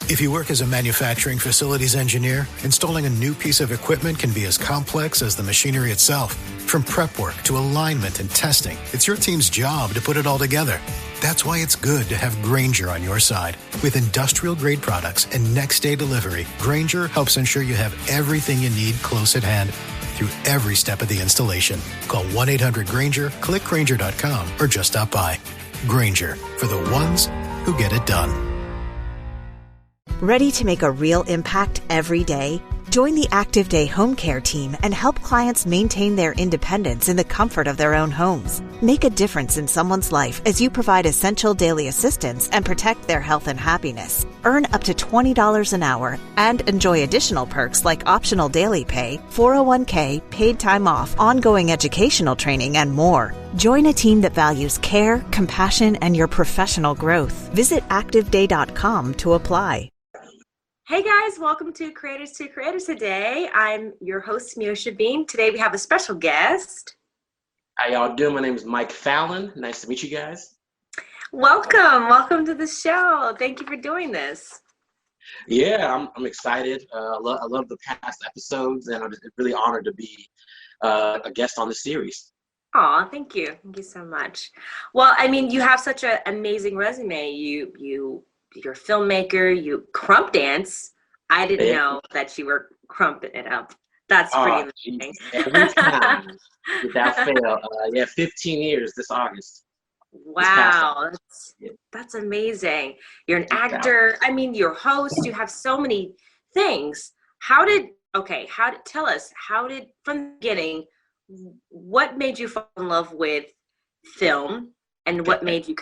If you work as a manufacturing facilities engineer, installing a new piece of equipment can be as complex as the machinery itself. From prep work to alignment and testing, it's your team's job to put it all together. That's why it's good to have Grainger on your side. With industrial-grade products and next-day delivery, Grainger helps ensure you have everything you need close at hand through every step of the installation. Call 1-800-GRAINGER, click Grainger.com, or just stop by. Grainger, for the ones who get it done. Ready to make a real impact every day? Join the Active Day Home Care team and help clients maintain their independence in the comfort of their own homes. Make a difference in someone's life as you provide essential daily assistance and protect their health and happiness. Earn up to $20 an hour and enjoy additional perks like optional daily pay, 401k, paid time off, ongoing educational training, and more. Join a team that values care, compassion, and your professional growth. Visit activeday.com to apply. Hey guys, welcome to Creators today. I'm your host, Meosha Beam. Today we have a special guest. How y'all doing? My name is Mike Fallin. Nice to meet you guys. Welcome to the show. Thank you for doing this. Yeah, I'm excited. I love the past episodes, and I'm just really honored to be a guest on the series. Aw, thank you. Thank you so much. Well, I mean, you have such an amazing resume. You're a filmmaker, you krump dance. I didn't know that you were crumping it up. That's pretty amazing. Every time, without fail. 15 years this August. Wow, that's amazing. You're an actor. I mean, you're a host. You have so many things. Tell us, from the beginning, what made you fall in love with film? And what made you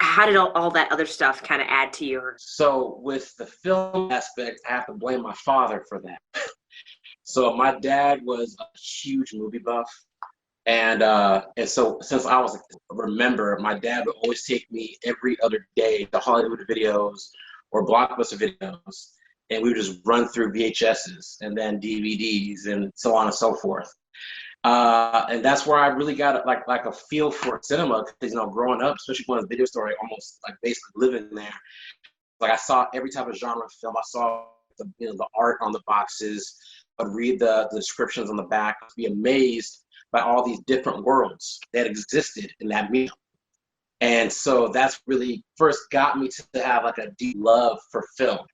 how did all that other stuff kind of add to your? So with the film aspect, I have to blame my father for that. So my dad was a huge movie buff. And so since I was my dad would always take me every other day to Hollywood videos or Blockbuster videos. And we would just run through VHSs and then DVDs and so on and so forth. And that's where I really got like a feel for cinema, because growing up, especially going to the video store, almost like basically living there, like I saw every type of genre of film. I saw the art on the boxes. I'd read the descriptions on the back, I'd be amazed by all these different worlds that existed in that medium. And so that's really first got me to have like a deep love for film.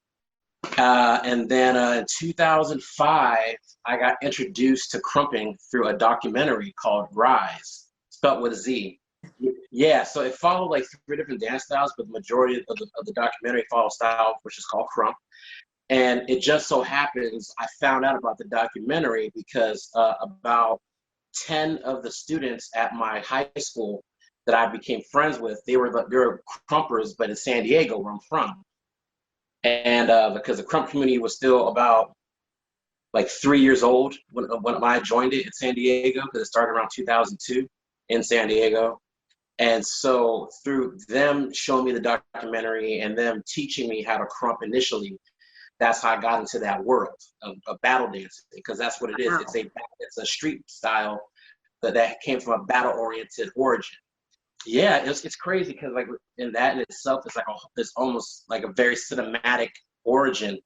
And then in 2005, I got introduced to krumping through a documentary called Rize, spelled with a Z. Yeah, so it followed like 3 different dance styles, but the majority of the documentary followed style, which is called krump. And it just so happens I found out about the documentary because about 10 of the students at my high school that I became friends with, they were krumpers, but in San Diego, where I'm from. And because the krump community was still about like 3 years old when I joined it in San Diego, because it started around 2002 in San Diego. And so through them showing me the documentary and them teaching me how to krump initially, that's how I got into that world of battle dancing, because that's what it is. Wow. It's a street style that came from a battle-oriented origin. Yeah, it's crazy because like in itself, it's almost like a very cinematic origin.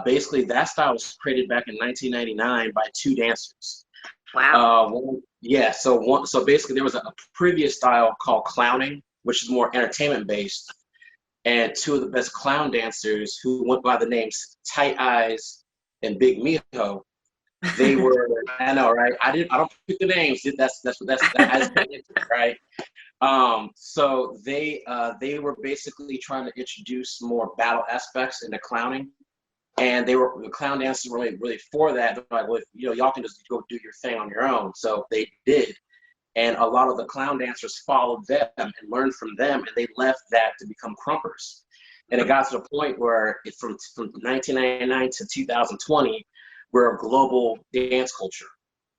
Basically, that style was created back in 1999 by 2 dancers. Wow. So basically, there was a previous style called clowning, which is more entertainment based, and 2 of the best clown dancers who went by the names Tight Eyes and Big Miho. They were, I know, right? I don't pick the names. That's right. So they were basically trying to introduce more battle aspects into clowning, and the clown dancers were really for that. They're like, well, y'all can just go do your thing on your own. So they did, and a lot of the clown dancers followed them and learned from them, and they left that to become krumpers. And it got to the point where from 1999 to 2020, we're a global dance culture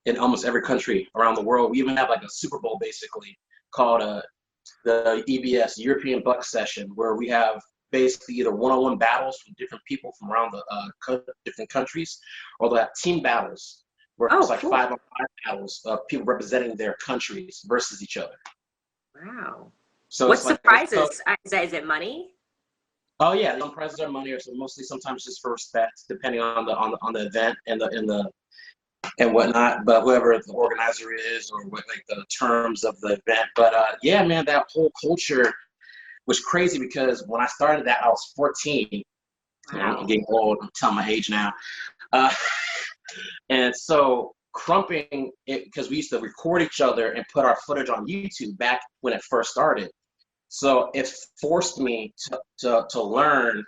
in almost every country around the world. We even have like a Super Bowl basically called the EBS European Buck Session, where we have basically either one-on-one battles from different people from around the different countries, or they'll have team battles where it's like 5-on-5 battles of people representing their countries versus each other. Wow. So what's the prizes? Is it money? Oh yeah, some prizes are money, or so mostly sometimes just for respect, depending on the event and and whatnot. But whoever the organizer is, or what like the terms of the event. But yeah, man, that whole culture was crazy because when I started that, I was 14. Wow. I'm getting old. I'm telling my age now. Uh, and so crumping it, because we used to record each other and put our footage on YouTube back when it first started. So it forced me to learn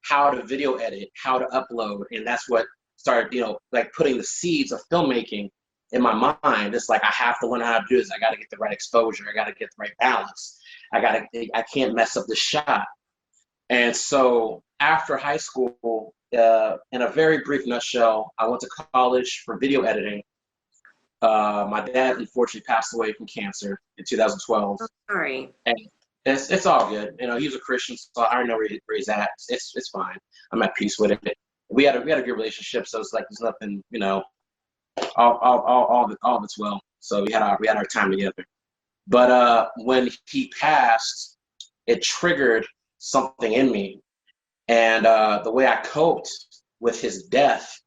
how to video edit, how to upload, and that's what started, like putting the seeds of filmmaking in my mind. It's like I have to learn how to do this. I got to get the right exposure. I got to get the right balance. I can't mess up the shot. And so after high school, in a very brief nutshell, I went to college for video editing. My dad unfortunately passed away from cancer in 2012. Oh, sorry. And it's all good. He was a Christian, so I already know where he's at. It's fine. I'm at peace with it. We had a good relationship, so it's like there's nothing, all of it's well. So we had our time together. But when he passed, it triggered something in me, and the way I coped with his death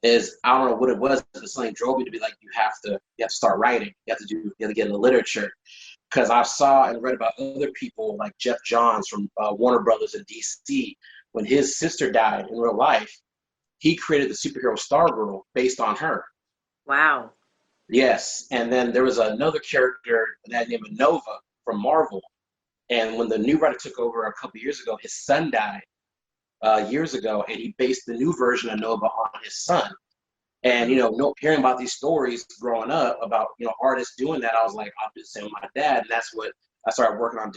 is, I don't know what it was, but something drove me to be like, you have to start writing. You have to get into literature. Because I saw and read about other people like Jeff Johns from Warner Brothers in DC. When his sister died in real life, he created the superhero Stargirl based on her. Wow. Yes. And then there was another character that named Nova from Marvel. And when the new writer took over a couple years ago, his son died years ago, and he based the new version of Nova on his son. And, hearing about these stories growing up about, artists doing that, I was like, I'll do the same with my dad. And that's what I started working on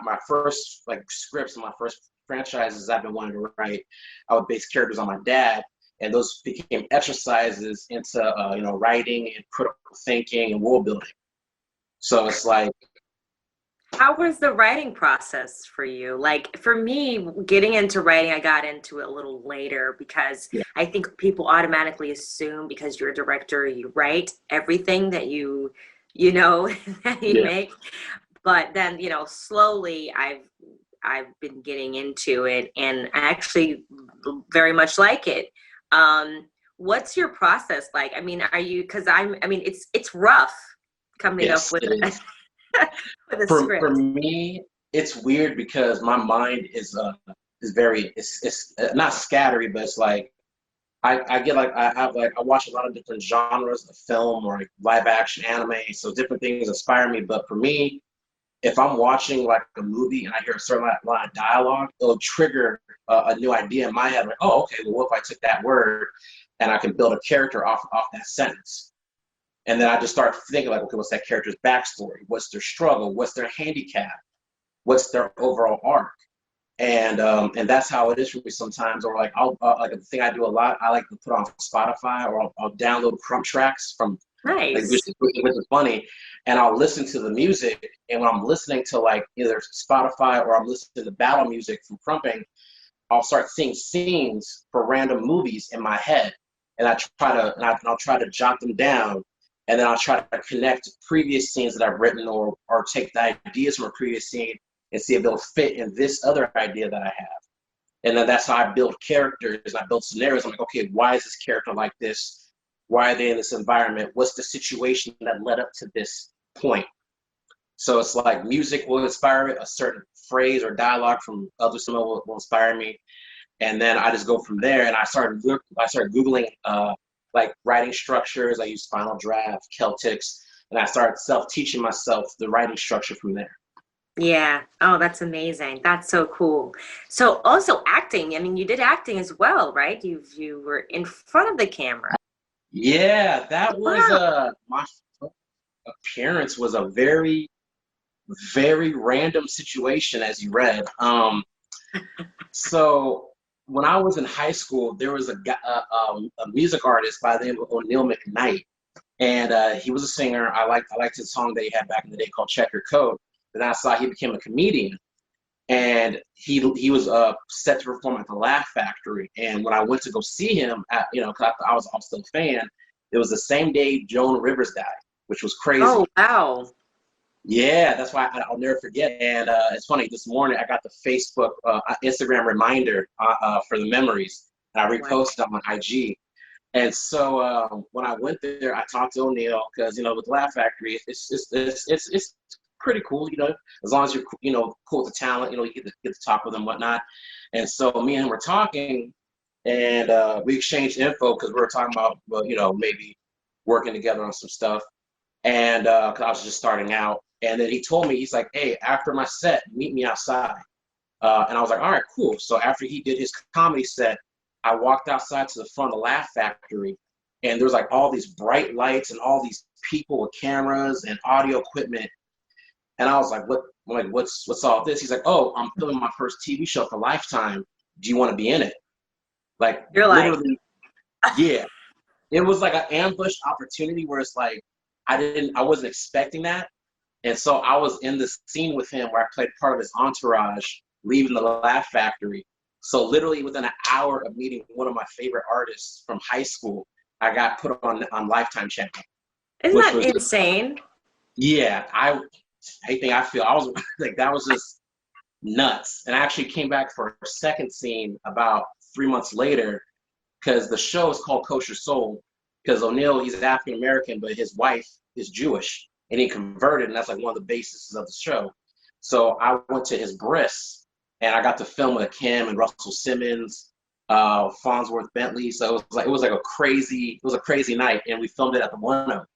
my first scripts and my first franchises I've been wanting to write. I would base characters on my dad, and those became exercises into, writing and critical thinking and world building. So it's like, how was the writing process for you? Like for me, getting into writing, I got into it a little later because I think people automatically assume because you're a director, you write everything that you that you make. But then, slowly I've been getting into it, and I actually very much like it. What's your process like? I mean, it's rough coming up with it. For me, it's weird because my mind is very it's not scattery, but it's like I watch a lot of different genres of film or like live action anime, so different things inspire me. But for me, if I'm watching like a movie and I hear a certain line of dialogue, it'll trigger a new idea in my head. Like, oh, okay, well, what if I took that word and I can build a character off that sentence? And then I just start thinking like, okay, what's that character's backstory? What's their struggle? What's their handicap? What's their overall arc? And that's how it is for me sometimes. Or like, I'll like the thing I do a lot, I like to put on Spotify, or I'll download Krump tracks from, nice. Like, which is funny, and I'll listen to the music. And when I'm listening to like either Spotify or I'm listening to the battle music from Krumping, I'll start seeing scenes for random movies in my head, and I'll try to jot them down. And then I'll try to connect previous scenes that I've written, or take the ideas from a previous scene and see if they'll fit in this other idea that I have. And then that's how I build characters. I build scenarios. I'm like, okay, why is this character like this? Why are they in this environment? What's the situation that led up to this point? So it's like music will inspire it. A certain phrase or dialogue from other cinema will inspire me. And then I just go from there. And I started Googling like writing structures. I use Final Draft, Celtics, and I started self-teaching myself the writing structure from there. Yeah. Oh, that's amazing. That's so cool. So also acting. I mean, you did acting as well, right? You were in front of the camera. Yeah, that was my appearance was a very, very random situation, as you read. So when I was in high school, there was a music artist by the name of O'Neal McKnight, and he was a singer. I liked his song that he had back in the day called "Check Your Code." Then I saw he became a comedian, and he was set to perform at the Laugh Factory. And when I went to go see him, because I was still a fan, it was the same day Joan Rivers died, which was crazy. Oh wow! Yeah, that's why I'll never forget. And it's funny, this morning I got the Facebook, Instagram reminder for the memories, and I Wow. reposted on my IG. And so when I went there, I talked to O'Neal because with Laugh Factory, it's pretty cool, as long as you're cool with the talent, you get to talk with them, whatnot. And so me and him were talking, and we exchanged info because we were talking about maybe working together on some stuff. And because I was just starting out, and then he told me, he's like, "Hey, after my set, meet me outside." And I was like, "All right, cool." So after he did his comedy set, I walked outside to the front of the Laugh Factory, and there was like all these bright lights and all these people with cameras and audio equipment. And I was like, "What? What's all this?" He's like, "Oh, I'm filming my first TV show for Lifetime. Do you want to be in it?" Like You're like, literally, yeah. It was like an ambush opportunity where it's like I wasn't expecting that. And so I was in this scene with him where I played part of his entourage leaving the Laugh Factory. So literally within an hour of meeting one of my favorite artists from high school, I got put on Lifetime channel. isn't that insane? Yeah, I was like, that was just nuts. And I actually came back for a second scene about 3 months later because the show is called Kosher Soul because O'Neal, he's African American, but his wife is Jewish. And he converted, and that's like one of the bases of the show. So I went to his bris, and I got to film with Kim and Russell Simmons, Farnsworth Bentley. So it was a crazy night, and we filmed it at the One Oak.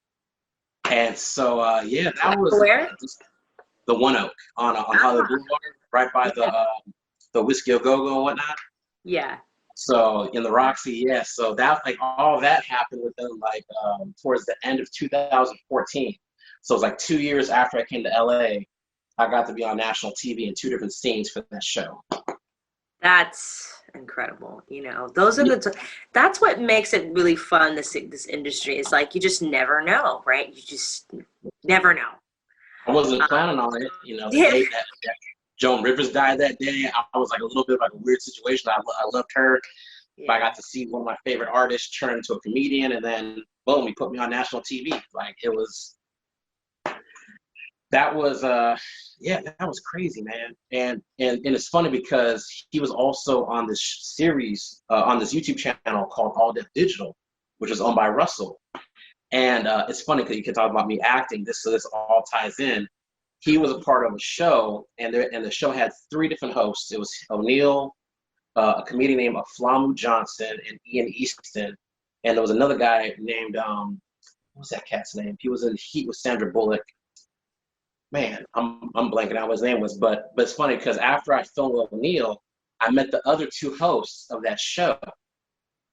And so yeah, that was Where? the One Oak on Hollywood Boulevard, right by the Whiskey A Go Go and whatnot. Yeah. So in the Roxy, yeah. So that all that happened within towards the end of 2014. So it was like 2 years after I came to LA, I got to be on national TV in 2 different scenes for that show. That's incredible. Those are that's what makes it really fun. This industry is like, you just never know, right? You just never know. I wasn't planning on it. The day that Joan Rivers died that day, I was like a little bit of like a weird situation. I loved her. Yeah. But I got to see one of my favorite artists turn into a comedian, and then boom, he put me on national TV. Like that was crazy, man. And it's funny because he was also on this series on this YouTube channel called All Def Digital, which is owned by Russell. And it's funny because you can talk about me acting. This all ties in. He was a part of a show, and the show had 3 different hosts. It was O'Neal, a comedian named Aflamu Johnson, and Ian Easton, and there was another guy named what was that cat's name? He was in Heat with Sandra Bullock. Man, I'm blanking out what his name was, but it's funny because after I filmed with O'Neal, I met the other 2 hosts of that show,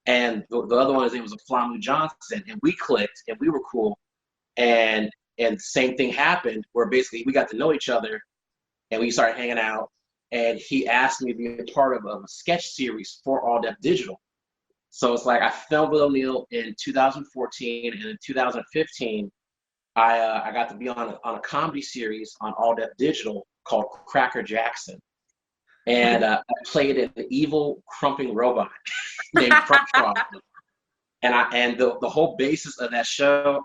and the other one, his name was Aflamu Johnson, and we clicked and we were cool, and the same thing happened where basically we got to know each other, and we started hanging out, and he asked me to be a part of a sketch series for All Def Digital. So it's like I filmed with O'Neal in 2014, and in 2015. I got to be on a comedy series on All Def Digital called Cracker Jackson, and I played an evil crumping robot named Krump. And the whole basis of that show,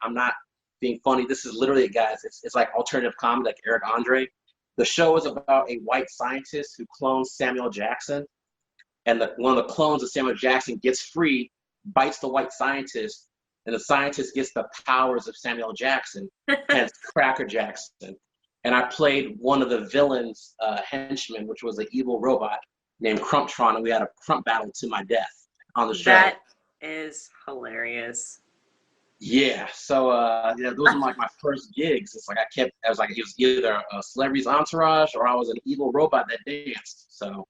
I'm not being funny. This is literally, guys, it's like alternative comedy, like Eric Andre. The show is about a white scientist who clones Samuel Jackson, and one of the clones of Samuel Jackson gets free, bites the white scientist, and the scientist gets the powers of Samuel Jackson, hence Cracker Jackson. And I played one of the villain's henchmen, which was an evil robot named Crumptron, and we had a Krump battle to my death on the show. That is hilarious. Yeah, so those were like my first gigs. It's like it was either a celebrity's entourage or I was an evil robot that danced. So,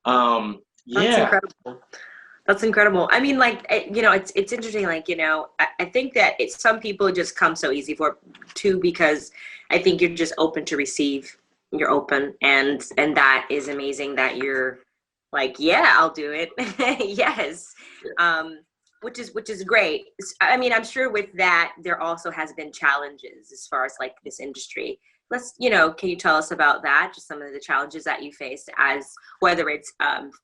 yeah. That's incredible. That's incredible. I mean, like, it's interesting. Like, I think that some people just come so easy for it too, because I think you're just open to receive. You're open, and that is amazing that you're like, yeah, I'll do it. Yes. Which is great. I mean, I'm sure with that, there also has been challenges as far as like this industry. Can you tell us about that? Just some of the challenges that you faced as whether it's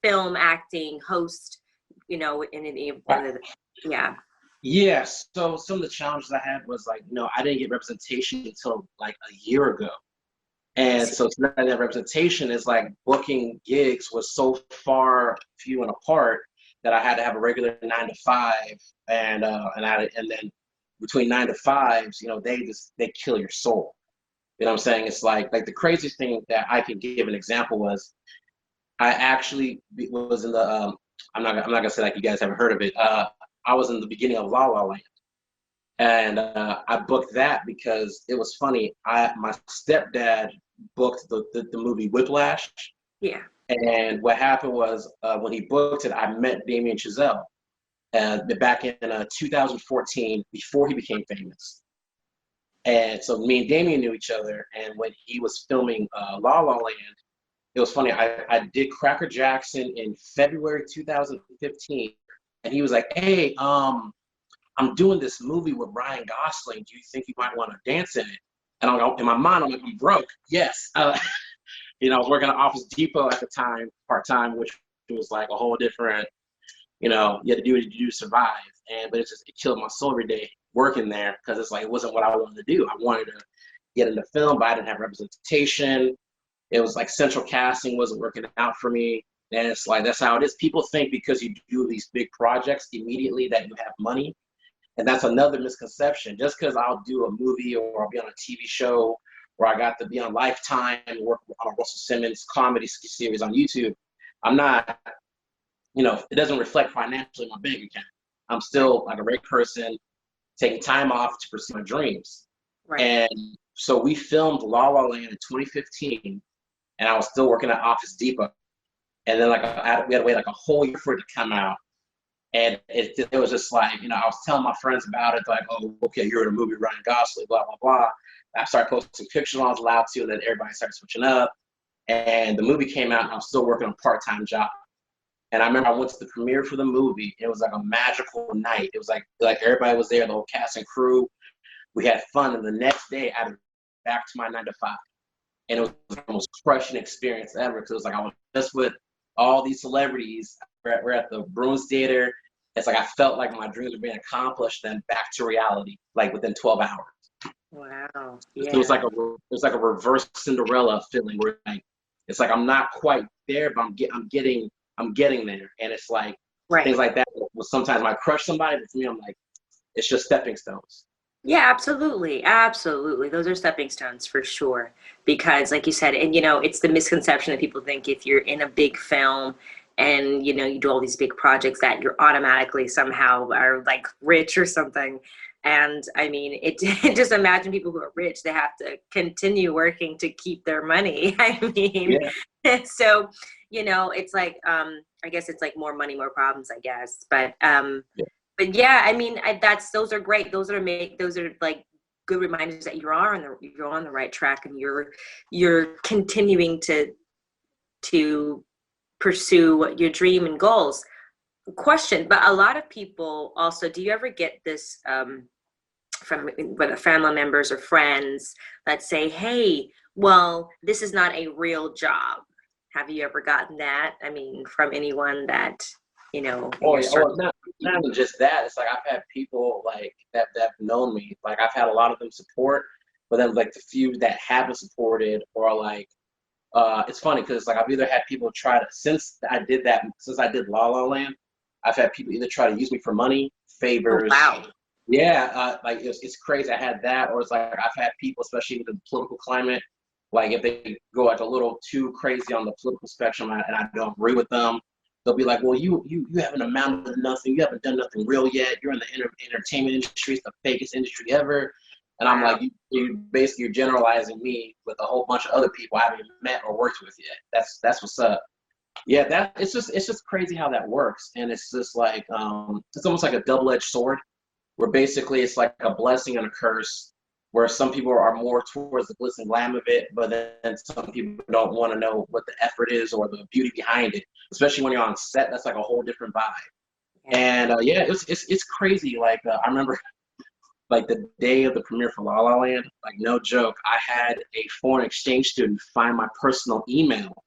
film, acting, host, yeah. Yes. So some of the challenges I had was like, I didn't get representation until like a year ago. And so tonight that representation is like booking gigs was so far few and apart that I had to have a regular 9 to 5, and then between 9 to 5s, they kill your soul. You know what I'm saying? It's like the craziest thing that I can give an example was I actually was in the I'm not gonna say like you guys haven't heard of it. I was in the beginning of La La Land. And I booked that because it was funny. My stepdad booked the movie Whiplash. Yeah. And what happened was when he booked it, I met Damien Chazelle back in 2014 before he became famous. And so me and Damien knew each other. And when he was filming La La Land, it was funny. I did Cracker Jackson in February 2015, and he was like, "Hey, I'm doing this movie with Ryan Gosling. Do you think you might want to dance in it?" And in my mind, I'm like, I'm broke. Yes. I was working at Office Depot at the time, part-time, which was like a whole different, you had to do what you do to survive. But it killed my soul every day working there because it's like, it wasn't what I wanted to do. I wanted to get into film, but I didn't have representation. It was like central casting wasn't working out for me. And it's like, that's how it is. People think because you do these big projects immediately that you have money. And that's another misconception. Just because I'll do a movie or I'll be on a TV show or I got to be on Lifetime and work on a Russell Simmons comedy series on YouTube, I'm not, it doesn't reflect financially in my bank account. I'm still like a regular person taking time off to pursue my dreams. Right. And so we filmed La La Land in 2015, and I was still working at Office Depot. And then we had to wait like a whole year for it to come out. And it was just like, I was telling my friends about it, like, oh, okay, you're in a movie, Ryan Gosling, blah, blah, blah. I started posting pictures when I was allowed to, and then everybody started switching up. And the movie came out, and I was still working a part-time job. And I remember I went to the premiere for the movie. It was like a magical night. It was like everybody was there, the whole cast and crew. We had fun. And the next day, I had back to my 9 to 5. And it was the most crushing experience ever because it was like I was just with all these celebrities. We're at the Bruins Theater. It's like I felt like my dreams were being accomplished, then back to reality, like within 12 hours. Wow. Yeah. It was like a reverse Cinderella feeling where it's like I'm not quite there, but I'm getting there. And it's like things like that. Well, sometimes I might crush somebody, but for me, I'm like, it's just stepping stones. Yeah, absolutely. Absolutely. Those are stepping stones for sure. Because like you said, and it's the misconception that people think if you're in a big film and you do all these big projects that you're automatically somehow are like rich or something. And I mean, just imagine people who are rich, they have to continue working to keep their money. I mean, so, it's like, I guess it's like more money, more problems, I guess. But yeah, I mean, those are great. Those are like good reminders that you're on the right track, and you're continuing to pursue your dream and goals. Question, but a lot of people also, do you ever get this from whether family members or friends that say, hey, well, this is not a real job? Have you ever gotten that? I mean, from anyone that, Oh, not even just that. It's like I've had people like that have known me. Like I've had a lot of them support, but then like the few that haven't supported or like, it's funny because like I've either had people try to, since I did La La Land, I've had people either try to use me for money, favors. Oh, wow. Yeah, like it's crazy. I had that, or it's like I've had people, especially with the political climate, like if they go like a little too crazy on the political spectrum and I don't agree with them, they'll be like, well, you haven't amounted to nothing. You haven't done nothing real yet. You're in the entertainment industry. It's the fakest industry ever. And I'm like, you're generalizing me with a whole bunch of other people I haven't even met or worked with yet. That's what's up. Yeah, it's just crazy how that works. And it's just like it's almost like a double-edged sword, where basically it's like a blessing and a curse, where some people are more towards the glitz and glam of it, but then some people don't want to know what the effort is or the beauty behind it, especially when you're on set. That's like a whole different vibe. And it's crazy. Like I remember like the day of the premiere for La La Land, like no joke, I had a foreign exchange student find my personal email,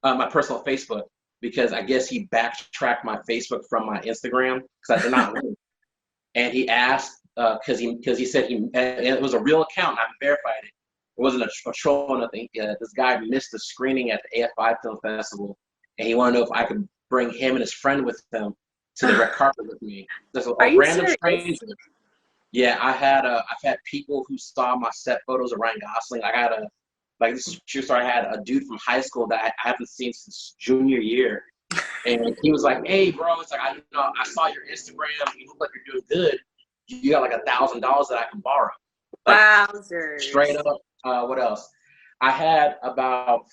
my personal Facebook, because I guess he backtracked my Facebook from my Instagram because I did not link. and he asked because he said and it was a real account. I verified it. It wasn't a troll or nothing. This guy missed a screening at the AFI Film Festival, and he wanted to know if I could bring him and his friend with him to the red carpet with me. There's a Are you random serious? stranger. Yeah, I've had people who saw my set photos of Ryan Gosling. I had this is true story. I had a dude from high school that I haven't seen since junior year, and he was like, "Hey, bro, it's like I saw your Instagram. You look like you're doing good. You got like $1,000 that I can borrow." Like, Wowzers. straight up. What else? I had about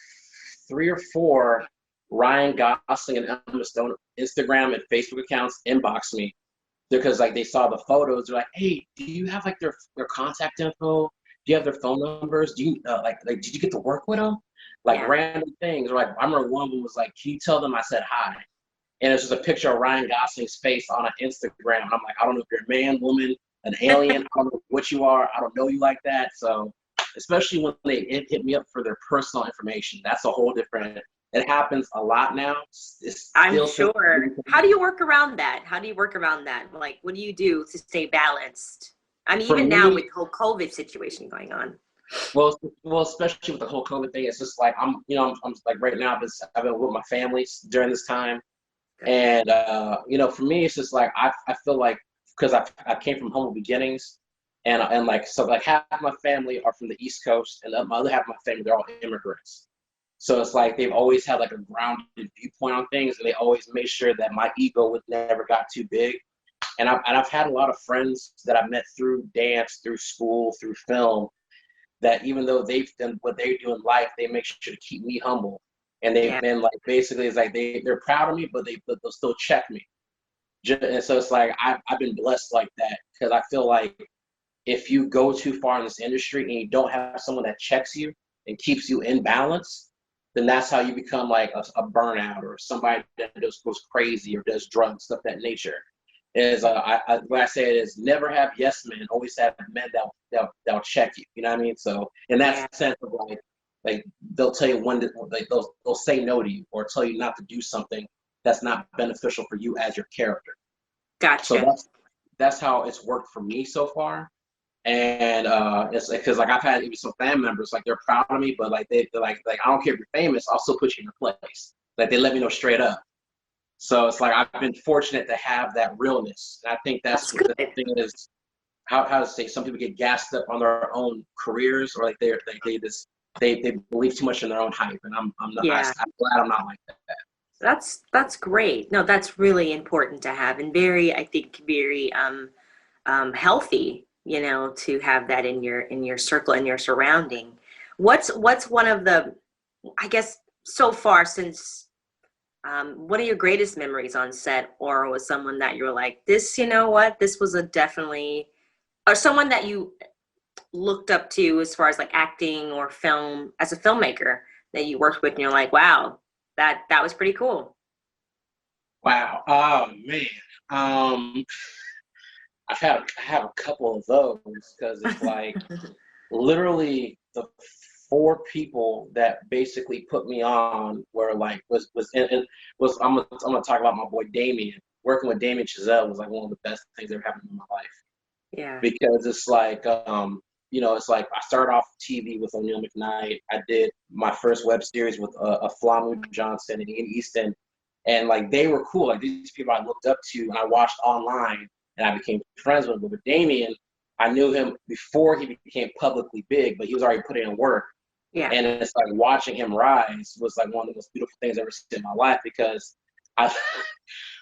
3 or 4 Ryan Gosling and Emma Stone Instagram and Facebook accounts inbox me because like they saw the photos. They're like, "Hey, do you have like their contact info? Do you have their phone numbers? Do you like did you get to work with them?" Like random things. Or like I remember one of them was like, "Can you tell them I said hi?" And it's just a picture of Ryan Gosling's face on an Instagram. And I'm like, I don't know if you're a man, woman, an alien. I don't know what you are. I don't know you like that. So especially when they hit me up for their personal information, that's a whole different. It happens a lot now. I'm sure. How do you work around that? Like, what do you do to stay balanced? I mean, even now with the whole COVID situation going on. Well, especially with the whole COVID thing, it's just like I'm like right now. I've been with my family during this time, and for me, it's just like I feel like because I came from humble beginnings, and like so like half of my family are from the East Coast, and the other half of my family they're all immigrants. So it's like they've always had like a grounded viewpoint on things, and they always made sure that my ego never got too big. And I've had a lot of friends that I met through dance, through school, through film, that even though they've done what they do in life, they make sure to keep me humble. And they've been like, basically, it's like they're proud of me, but they'll still check me. And so it's like I've been blessed like that because I feel like if you go too far in this industry and you don't have someone that checks you and keeps you in balance, then that's how you become like a burnout or somebody that just goes crazy or does drugs, stuff that nature. Is what I say is never have yes men, always have men that'll check you. You know what I mean? So in that sense of like they'll tell you when to, like they'll say no to you or tell you not to do something that's not beneficial for you as your character. Gotcha. So that's how it's worked for me so far. And it's because like I've had even some family members like they're proud of me, but like they're like I don't care if you're famous, I'll still put you in your place. Like they let me know straight up. So it's like I've been fortunate to have that realness. And I think that's what the thing is. How to say some people get gassed up on their own careers or like they believe too much in their own hype, and I'm not. I'm glad I'm not like that. That's great. No, that's really important to have, and very healthy. To have that in your circle and your surrounding. What's one of the, I guess so far since. What are your greatest memories on set or with someone that you're like, this, this was or someone that you looked up to as far as like acting or film as a filmmaker that you worked with and you're like, wow, that was pretty cool. Wow. Oh man. I have a couple of those because it's like literally the 4 people that basically put me on were like I'm gonna talk about my boy Damien. Working with Damien Chazelle was like one of the best things that ever happened in my life. Yeah. Because it's like it's like I started off TV with O'Neal McKnight. I did my first web series with Flamu Johnson and Ian Easton, and like they were cool. Like these people I looked up to and I watched online and I became friends with them. But with Damien, I knew him before he became publicly big, but he was already putting in work. Yeah. And it's like watching him rise was like one of the most beautiful things I've ever seen in my life because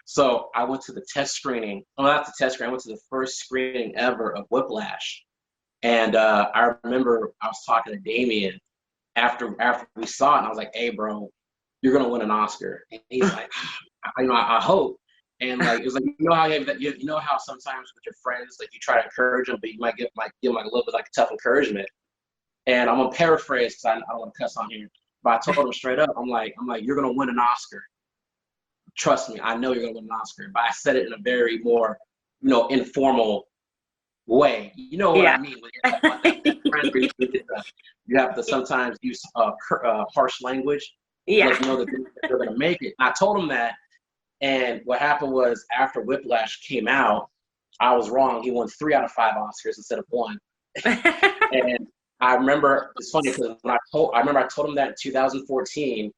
so I went to the test screening. Well, not the test screening. I went to the first screening ever of Whiplash. And I remember I was talking to Damien after we saw it, and I was like, "Hey, bro, you're gonna win an Oscar." And he's like, I hope." And like it was like how sometimes with your friends like you try to encourage them, but you might give them like a little bit like tough encouragement. And I'm gonna paraphrase because I don't want to cuss on here, but I told him straight up, I'm like, you're gonna win an Oscar. Trust me, I know you're gonna win an Oscar. But I said it in a very more, informal way. You know what I mean? When you have to sometimes use harsh language. Yeah. Let you know that they're gonna make it. And I told him that. And what happened was after Whiplash came out, I was wrong. He won 3 out of 5 Oscars instead of 1. And I remember, it's funny because I remember I told him that in 2014,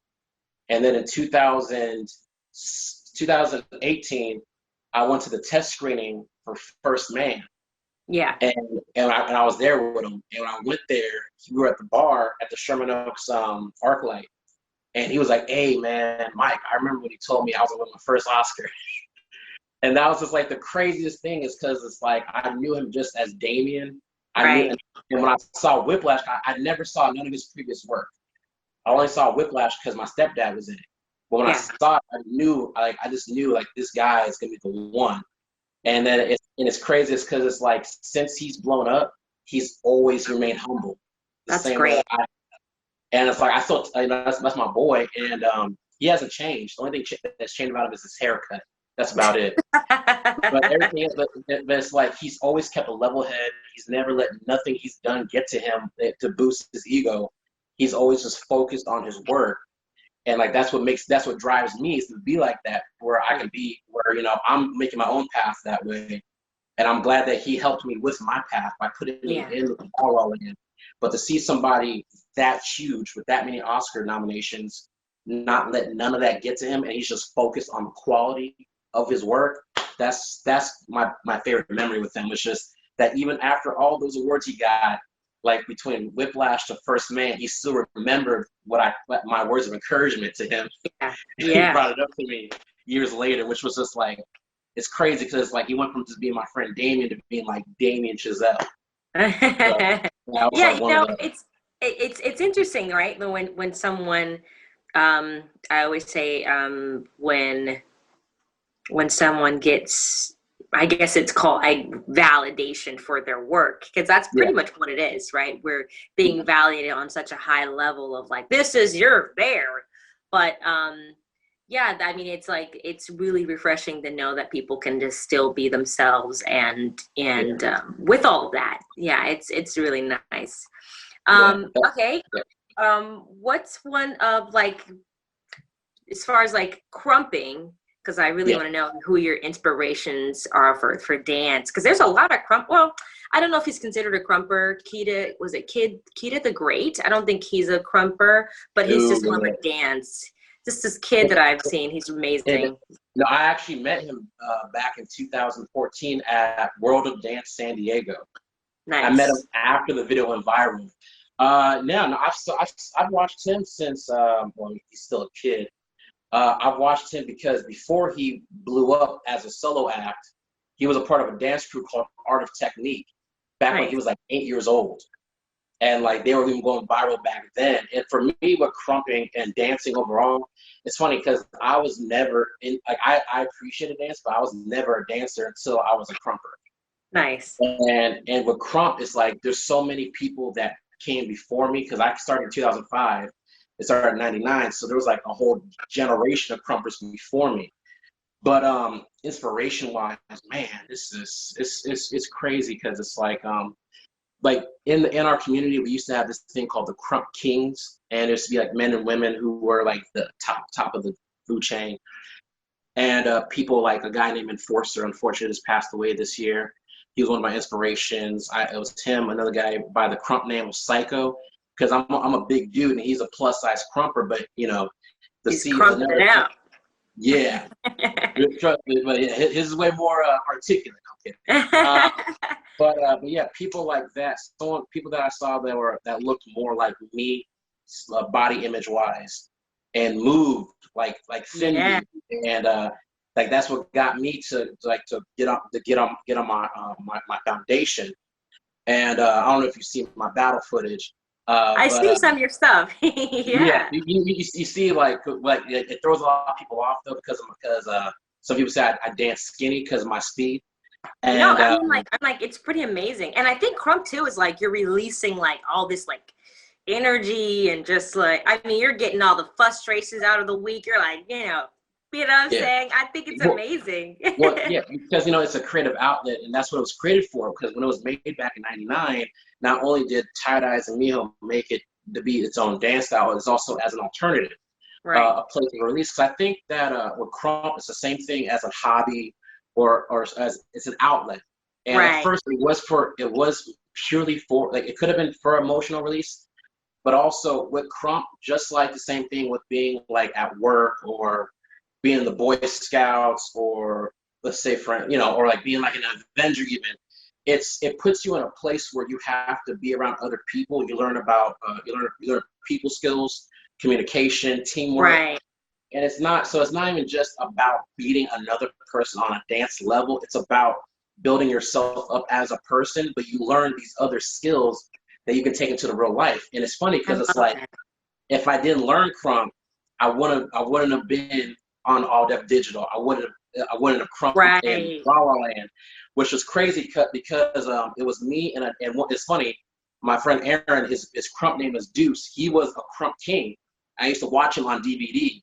and then in 2018, I went to the test screening for First Man. Yeah. And I was there with him. And when I went there, we were at the bar at the Sherman Oaks ArcLight. And he was like, "Hey, man, Mike, I remember when he told me I was going to win my first Oscar." And that was just like the craziest thing, is because it's like I knew him just as Damien. And when I saw Whiplash, I never saw none of his previous work. I only saw Whiplash because my stepdad was in it. But when I saw it, I just knew like this guy is gonna be the one. And then it's crazy because it's like since he's blown up, he's always remained humble. That's great. And it's like I thought, that's my boy, and he hasn't changed. The only thing that's changed about him is his haircut. That's about it. But everything else, but it's like he's always kept a level head. He's never let nothing he's done get to him to boost his ego. He's always just focused on his work, and like that's what drives me, is to be like that, where I can be, where I'm making my own path that way, and I'm glad that he helped me with my path by putting me in the ball in. But to see somebody that huge with that many Oscar nominations not let none of that get to him, and he's just focused on the quality of his work, that's my favorite memory with him. Was just that even after all those awards he got, like between Whiplash to First Man, he still remembered my words of encouragement to him. He brought it up to me years later, which was just like, it's crazy because it's like he went from just being my friend Damien to being like Damien Chazelle. It's interesting, right? When someone, I always say, when someone gets, I guess it's called validation for their work, because that's pretty much what it is, right? We're being validated on such a high level of like, this is your bear. But I mean, it's like, it's really refreshing to know that people can just still be themselves and with all of that. Yeah, it's really nice. Okay. What's one of, like, as far as like krumping, because I really want to know who your inspirations are for dance, because there's a lot of krump. Well, I don't know if he's considered a krumper. Keita the Great? I don't think he's a krumper, but he's just one of dance. Just this kid that I've seen, he's amazing. No, I actually met him back in 2014 at World of Dance San Diego. Nice. I met him after the video went viral. I've watched him since he's still a kid. I've watched him because before he blew up as a solo act, he was a part of a dance crew called Art of Technique back when he was like 8 years old. And like they were even going viral back then. And for me, with krumping and dancing overall, it's funny because I was never I appreciated dance, but I was never a dancer until I was a krumper. Nice. And with krump, it's like there's so many people that came before me, because I started in 2005. It started in 99, so there was like a whole generation of krumpers before me. But inspiration-wise, man, it's crazy, because it's like in our community, we used to have this thing called the Krump Kings, and there used to be like men and women who were like the top of the food chain. And people like a guy named Enforcer, unfortunately, just passed away this year. He was one of my inspirations. It was him, another guy by the Krump name was Psycho, because I'm a big dude and he's a plus size krumper, but he's krumping out. Yeah, trust me, but his is way more articulate. But yeah, people like that. People that I saw that looked more like me, body image wise, and moved like Cindy, and like that's what got me to get on my foundation. And I don't know if you've seen my battle footage. I see some of your stuff. Yeah. You see, like it throws a lot of people off though, because some people say I dance skinny because of my speed. And, no, I mean, I'm like, it's pretty amazing. And I think krump too is like you're releasing like all this like energy, and just like, I mean, you're getting all the frustrations out of the week. You're like, you know what I'm saying? I think it's amazing. Well, yeah, because it's a creative outlet, and that's what it was created for. Because when it was made back in '99, not only did Tie Dyes and Miho make it to be its own dance style, it's also as an alternative, a place to release. Because I think that with krump, it's the same thing as a hobby or as it's an outlet. And at first it was purely for, like, it could have been for emotional release, but also with Krump, just like the same thing with being like at work or being in the Boy Scouts, or let's say or like being like an Avenger even. It puts you in a place where you have to be around other people. You learn about you learn people skills, communication, teamwork. Right. And it's not even just about beating another person on a dance level. It's about building yourself up as a person, but you learn these other skills that you can take into the real life. And it's funny because it's like, if I didn't learn Krump, I wouldn't have been on All Def Digital. I wouldn't have Krump in La La Land, which was crazy because it was me and it's funny. My friend Aaron, his Krump name is Deuce. He was a Krump king. I used to watch him on DVD,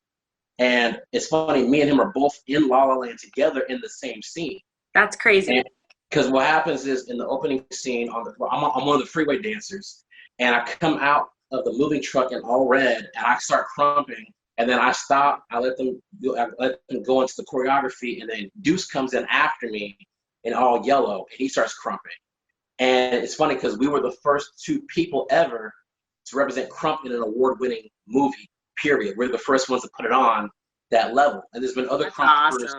and it's funny. Me and him are both in La La Land together in the same scene. That's crazy. Because what happens is, in the opening scene, I'm one of the freeway dancers, and I come out of the moving truck in all red, and I start crumping, and then I stop. I let them go into the choreography, and then Deuce comes in after me in all yellow, and he starts crumping. And it's funny because we were the first two people ever to represent Krump in an award-winning movie. Period. We're the first ones to put it on that level, and there's been other Krumpers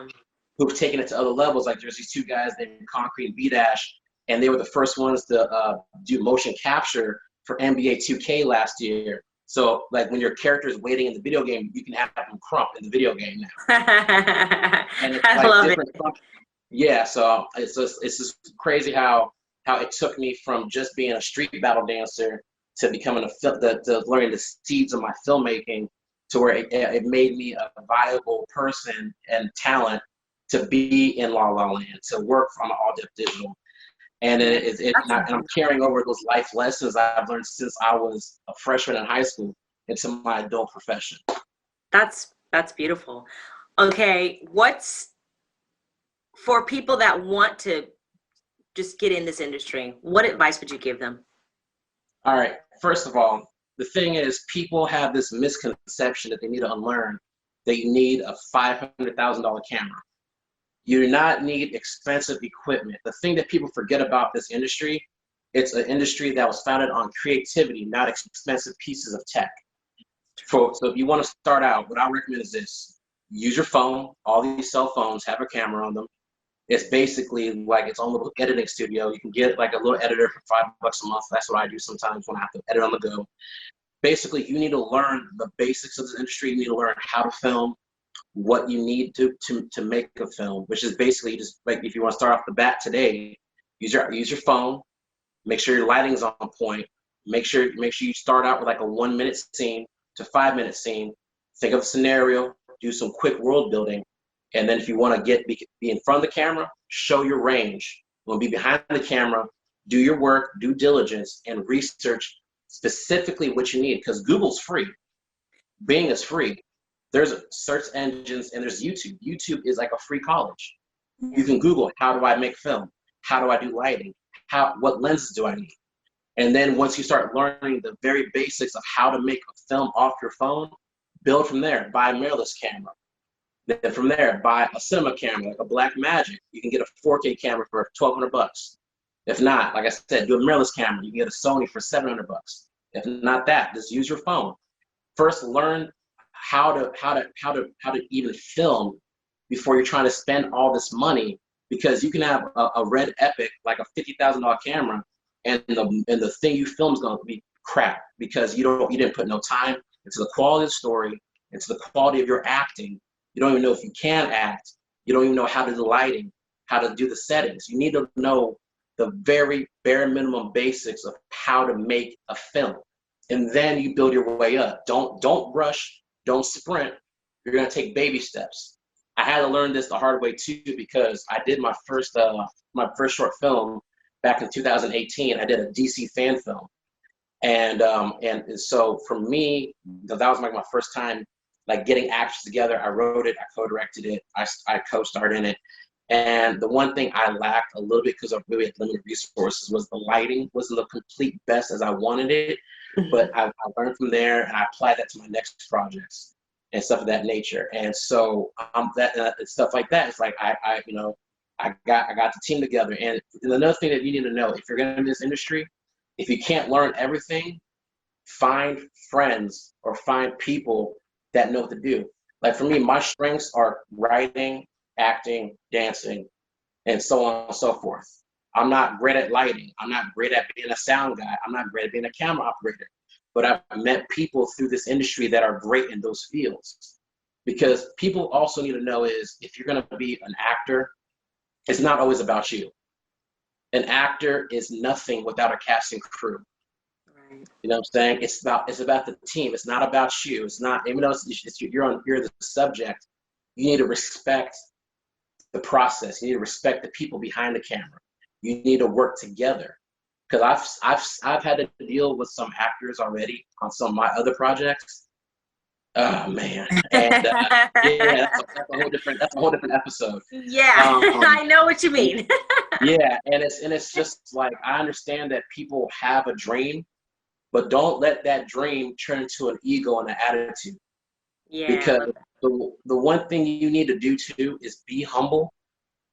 who've taken it to other levels. Like there's these two guys named Concrete and B-Dash, and they were the first ones to do motion capture for NBA 2K last year. So like when your character is waiting in the video game, you can have them Krump in the video game now. And it's like, I love it. Yeah, so it's just crazy how it took me from just being a street battle dancer to becoming to learning the seeds of my filmmaking, to where it made me a viable person and talent to be in La La Land, to work on All Def Digital. And I'm carrying over those life lessons I've learned since I was a freshman in high school into my adult profession. That's beautiful. Okay, what's for people that want to just get in this industry, what advice would you give them? All right, first of all, the thing is, people have this misconception that they need to unlearn, that you need a $500,000 camera. You do not need expensive equipment. The thing that people forget about this industry, it's an industry that was founded on creativity, not expensive pieces of tech. So if you want to start out, what I recommend is this. Use your phone. All these cell phones have a camera on them. It's basically like its own little editing studio. You can get like a little editor for $5 a month. That's what I do sometimes when I have to edit on the go. Basically, you need to learn the basics of this industry. You need to learn how to film, what you need to make a film, which is basically just like, if you want to start off the bat today, use your phone, make sure your lighting's on point, make sure you start out with like a 1 minute scene to 5 minute scene, think of a scenario, do some quick world building, and then if you want to be in front of the camera, show your range. You want to be behind the camera, do your work, due diligence, and research specifically what you need, because Google's free, Bing is free. There's search engines, and there's YouTube. YouTube is like a free college. You can Google, how do I make film? How do I do lighting? What lenses do I need? And then once you start learning the very basics of how to make a film off your phone, build from there. Buy a mirrorless camera. Then from there, buy a cinema camera, like a Blackmagic. You can get a 4K camera for $1,200. If not, like I said, do a mirrorless camera. You can get a Sony for $700. If not that, just use your phone. First, learn how to even film before you're trying to spend all this money, because you can have a Red Epic, like a $50,000 camera, and the thing you film is going to be crap, because you didn't put no time into the quality of the story, into the quality of your acting. You don't even know if you can act. You don't even know how to do the lighting, how to do the settings. You need to know the very bare minimum basics of how to make a film, and then you build your way up. Don't rush. Don't sprint. You're going to take baby steps. I had to learn this the hard way too, because I did my first short film back in 2018. I did a DC fan film, and so for me, that was like my first time like getting actors together. I wrote it, I co-directed it, I co-starred in it. And the one thing I lacked a little bit, because I really had limited resources, was the lighting wasn't the complete best as I wanted it. But I learned from there, and I applied that to my next projects and stuff of that nature. And so that stuff like that, it's like I I got the team together. And another thing that you need to know, if you're going to be in this industry, if you can't learn everything, find friends or find people that know what to do. Like for me, my strengths are writing, acting, dancing, and so on and so forth. I'm not great at lighting. I'm not great at being a sound guy. I'm not great at being a camera operator. But I've met people through this industry that are great in those fields. Because people also need to know is if you're going to be an actor, it's not always about you. An actor is nothing without a casting crew. Right. You know what I'm saying? It's about the team. It's not about you. It's not, even though you're the subject, you need to respect the process. You need to respect the people behind the camera. You need to work together. Because I've had to deal with some actors already on some of my other projects. Oh man, and yeah, that's a whole different episode. Yeah, I know what you mean. Yeah, and it's just like I understand that people have a dream, but don't let that dream turn into an ego and an attitude. Yeah, Because the one thing you need to do too is be humble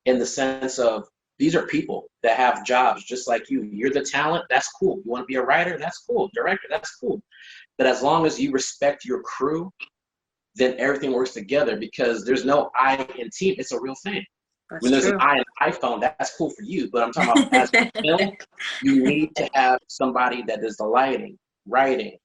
in the sense of these are people that have jobs just like you. You're the talent, that's cool. You want to be a writer, that's cool. Director, that's cool. But as long as you respect your crew, then everything works together because there's no I in team. It's a real thing. When there's an I in iPhone, that's cool for you. But I'm talking about as a film, you need to have somebody that does the lighting, writing,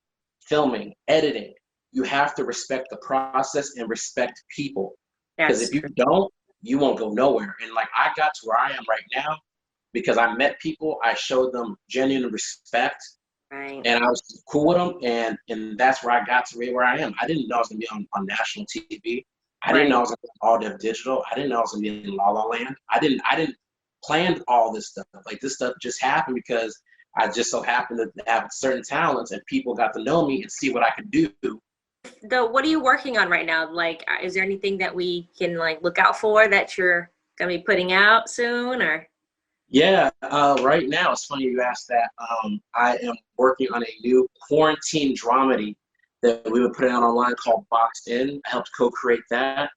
filming, editing. You have to respect the process and respect people. Because if you don't, you won't go nowhere. And like I got to where I am right now because I met people, I showed them genuine respect. Right. And I was cool with them, and that's where I got to where I am. I didn't know I was going to be on national TV. I didn't know I was going to be all Dev Digital. I didn't know I was going to be in La La Land. I didn't plan all this stuff. Like this stuff just happened because I just so happened to have certain talents, and people got to know me and see what I could do. What are you working on right now? Like, is there anything that we can like look out for that you're going to be putting out soon, or? Yeah, right now, it's funny you asked that. I am working on a new quarantine dramedy that we were putting out online called Boxed In. I helped co-create that.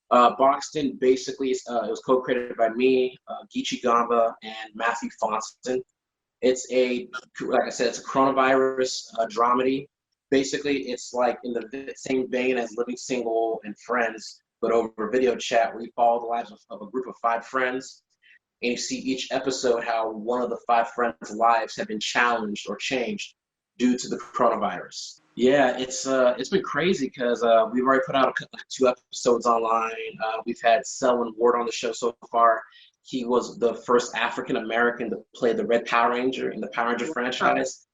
Boxed In basically, it was co-created by me, Geechee Gamba, and Matthew Fonston. Like I said, it's a coronavirus dramedy. Basically, it's like in the same vein as Living Single and Friends, but over video chat where you follow the lives of a group of 5 friends. And you see each episode how one of the 5 friends' lives have been challenged or changed due to the coronavirus. Yeah, it's been crazy because we've already put out 2 episodes online. We've had Selwyn Ward on the show so far. He was the first African American to play the Red Power Ranger in the Power Ranger franchise.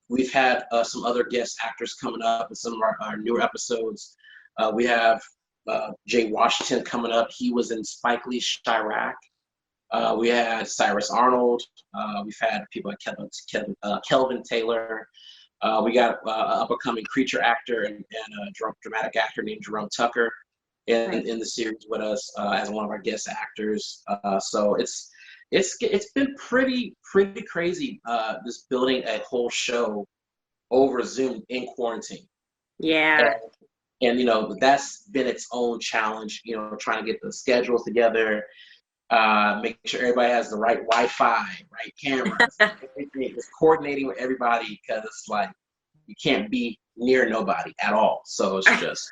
We've had some other guest actors coming up in some of our newer episodes. We have Jay Washington coming up. He was in Spike Lee's Chirac. We had Cyrus Arnold. We've had people like Kelvin Taylor. We got an up-and-coming creature actor and a dramatic actor named Jerome Tucker in the series with us as one of our guest actors. So it's been pretty crazy just building a whole show over Zoom in quarantine. Yeah. And you know, that's been its own challenge, you know, trying to get the schedules together, make sure everybody has the right Wi-Fi, right cameras, everything. Just coordinating with everybody because it's like you can't be near nobody at all. So it's just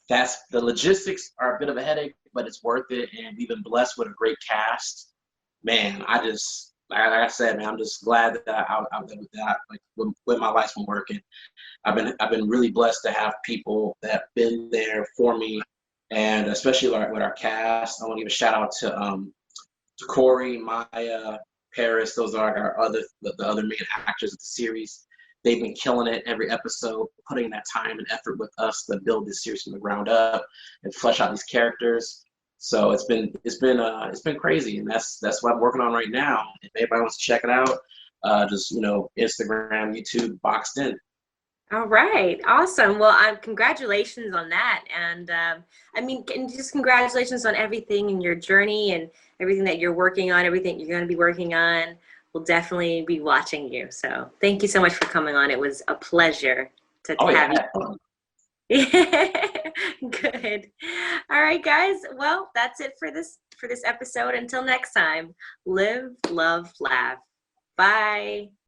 the logistics are a bit of a headache, but it's worth it. And we've been blessed with a great cast. Man, like I said, man, I'm just glad that when my life's been working. I've been really blessed to have people that have been there for me, and especially with our cast. I want to give a shout out to Corey, Maya, Paris. Those are the other main actors of the series. They've been killing it every episode, putting that time and effort with us to build this series from the ground up and flesh out these characters. So it's been crazy, and that's what I'm working on right now. If anybody wants to check it out, just Instagram, YouTube, Boxed In. All right, awesome. Well, congratulations on that, and just congratulations on everything in your journey and everything that you're working on, everything you're going to be working on. We'll definitely be watching you. So thank you so much for coming on. It was a pleasure to have you. Good. All right, guys. Well, that's it for this episode. Until next time, live, love, laugh. Bye.